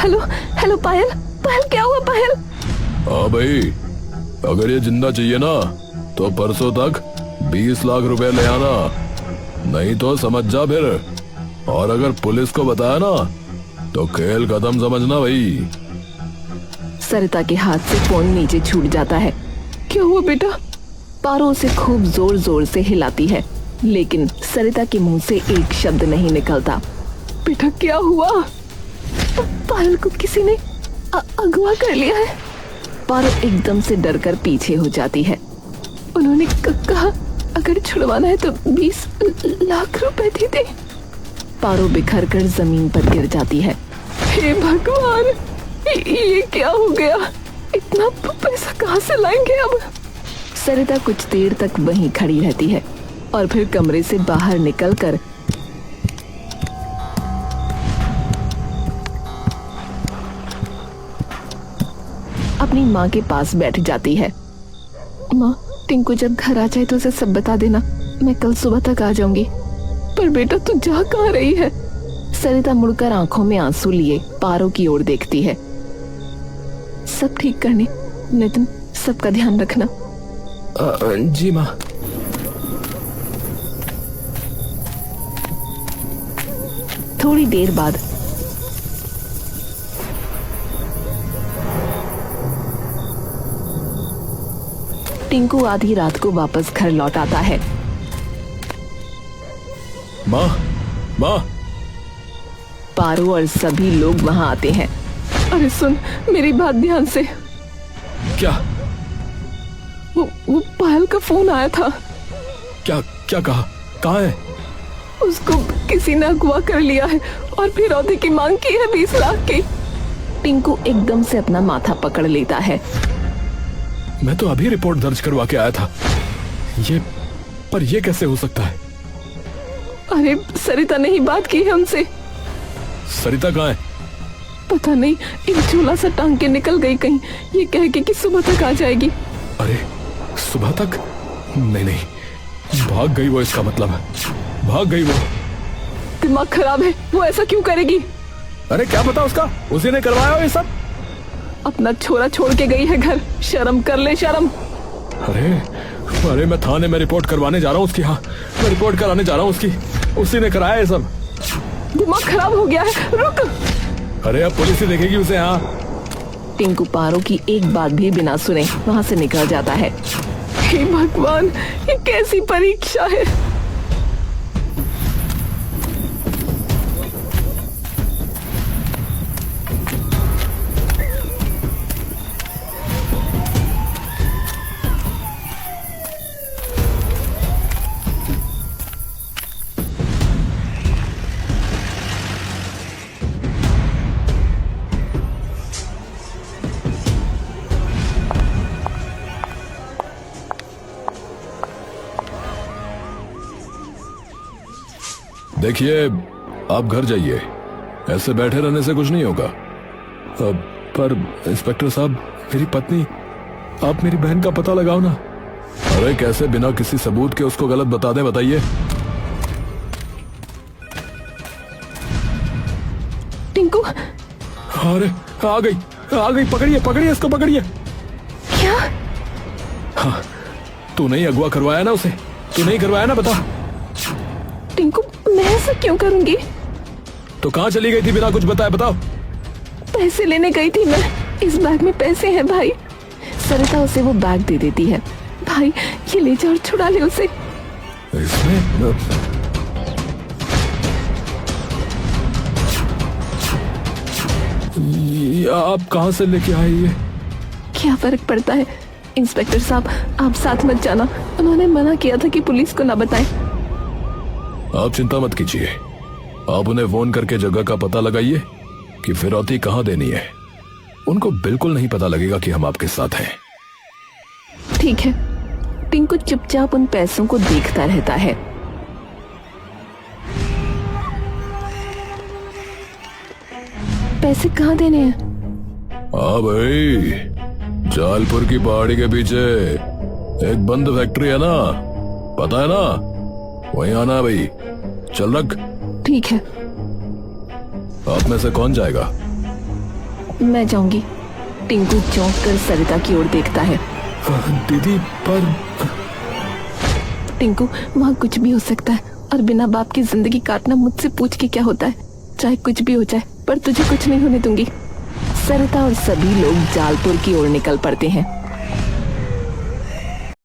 Hello hello पायल, पायल क्या हुआ पायल? हाँ भाई, अगर ये जिंदा चाहिए ना तो परसों तक 20 लाख रुपए ले आना, नहीं तो समझ जा फिर। और अगर पुलिस को बताया ना तो खेल खत्म समझना भाई। सरिता के हाथ से फोन नीचे छूट जाता है। क्या हुआ बेटा? पारो उसे खूब जोर जोर से हिलाती है, लेकिन सरिता के मुंह से एक शब्द नहीं निकलता। बेटा क्या हुआ? पायल को किसी ने अगवा कर लिया है। पारो एकदम से डरकर पीछे हो जाती है। उन्होंने कहा अगर छुड़वाना है तो 20 लाख रुपए दे दे। पारो बिखर कर जमीन पर गिर जाती है। हे भगवान, ये क्या हो गया? इतना पैसा कहाँ से लाएंगे अब? सरिता कुछ देर तक वहीं खड़ी रहती है और फिर कमरे से बाहर निकलकर अपनी माँ के पास बैठ जाती है। माँ, टिंकू जब घर आ जाए तो उसे सब बता देना, मैं कल सुबह तक आ जाऊंगी। पर बेटा तू जा कहाँ रही है? सरिता मुड़कर आंखों में आंसू लिए पारो की ओर देखती है। सब ठीक करने, नितिन सबका ध्यान रखना। जी माँ। थोड़ी देर बाद टिंकू आधी रात को वापस घर लौट आता है। माँ, माँ। पारो और सभी लोग वहां आते हैं। अरे सुन मेरी बात ध्यान से। क्या? वो पायल का फोन आया था। क्या क्या कहा? कहाँ है? उसको किसी ने अगवा कर लिया है और फिरौती की मांग की है 20 लाख की। टिंकू एकदम से अपना माथा पकड़ लेता है। मैं तो अभी रिपोर्ट दर्ज करवा के आया था। ये कैसे हो सकता है? अरे सरिता ने ही बात की है उनसे। सरिता कहाँ है? पता नहीं, एक झोला सा टांग के निकल गई कहीं, ये कह के कि सुबह तक आ जाएगी। अरे सुबह तक? नहीं, भाग गई वो, इसका मतलब है भाग गई वो। दिमाग खराब है, वो ऐसा क्यों करेगी? अरे क्या पता उसका, उसी ने करवाया हो ये सब। अपना छोरा छोड़ के गई है घर, शर्म कर ले शर्म। अरे मैं थाने में रिपोर्ट करवाने जा रहा हूँ उसकी। हाँ, मैं रिपोर्ट कराने जा रहा हूँ उसकी। उसी ने कराया ये सब। दिमाग खराब हो गया है, रुक। अरे अब पुलिस ही देखेगी उसे। हाँ। टिंकू पारो की एक बात भी बिना सुने वहां से निकल जाता है। हे भगवान, ये कैसी परीक्षा है? देखिए, आप घर जाइए, ऐसे बैठे रहने से कुछ नहीं होगा। पर इंस्पेक्टर साहब, मेरी पत्नी, आप मेरी बहन का पता लगाओ ना। अरे कैसे बिना किसी सबूत के उसको गलत बता दें, बताइए। टिंकू। अरे आ गई, पकड़िए इसको, पकड़िए। क्या? हाँ, तू नहीं अगवा करवाया ना उसे? तू नहीं करवाया ना, बता। टिंकू, मैं ऐसा क्यों करूंगी? तो कहाँ चली गई थी बिना कुछ बताए, बताओ। पैसे लेने गई थी मैं। इस बैग में पैसे हैं भाई। सरिता उसे वो बैग दे देती है। भाई ये ले जा और छुड़ा ले उसे। इसमें आप कहाँ से लेके आए ये? क्या फर्क पड़ता है इंस्पेक्टर साहब, आप साथ मत जाना। उन्होंने मना किया था कि पुलिस को ना बताएं। आप चिंता मत कीजिए, आप उन्हें फोन करके जगह का पता लगाइए कि फिरौती कहाँ देनी है। उनको बिल्कुल नहीं पता लगेगा कि हम आपके साथ हैं। ठीक है। टिंकू चुपचाप उन पैसों को देखता रहता है। पैसे कहाँ देने हैं? हाँ भाई, जालपुर की पहाड़ी के पीछे एक बंद फैक्ट्री है ना, पता है ना? वहीं आना है भाई, चल रख। ठीक है। आप में से कौन जाएगा? मैं जाऊंगी। टिंकू चौंक कर सरिता की ओर देखता है। दीदी पर टिंकू, वहाँ कुछ भी हो सकता है और बिना बाप की जिंदगी काटना मुझसे पूछ के क्या होता है। चाहे कुछ भी हो जाए पर तुझे कुछ नहीं होने दूंगी। सरिता और सभी लोग जालपुर की ओर निकल पड़ते हैं।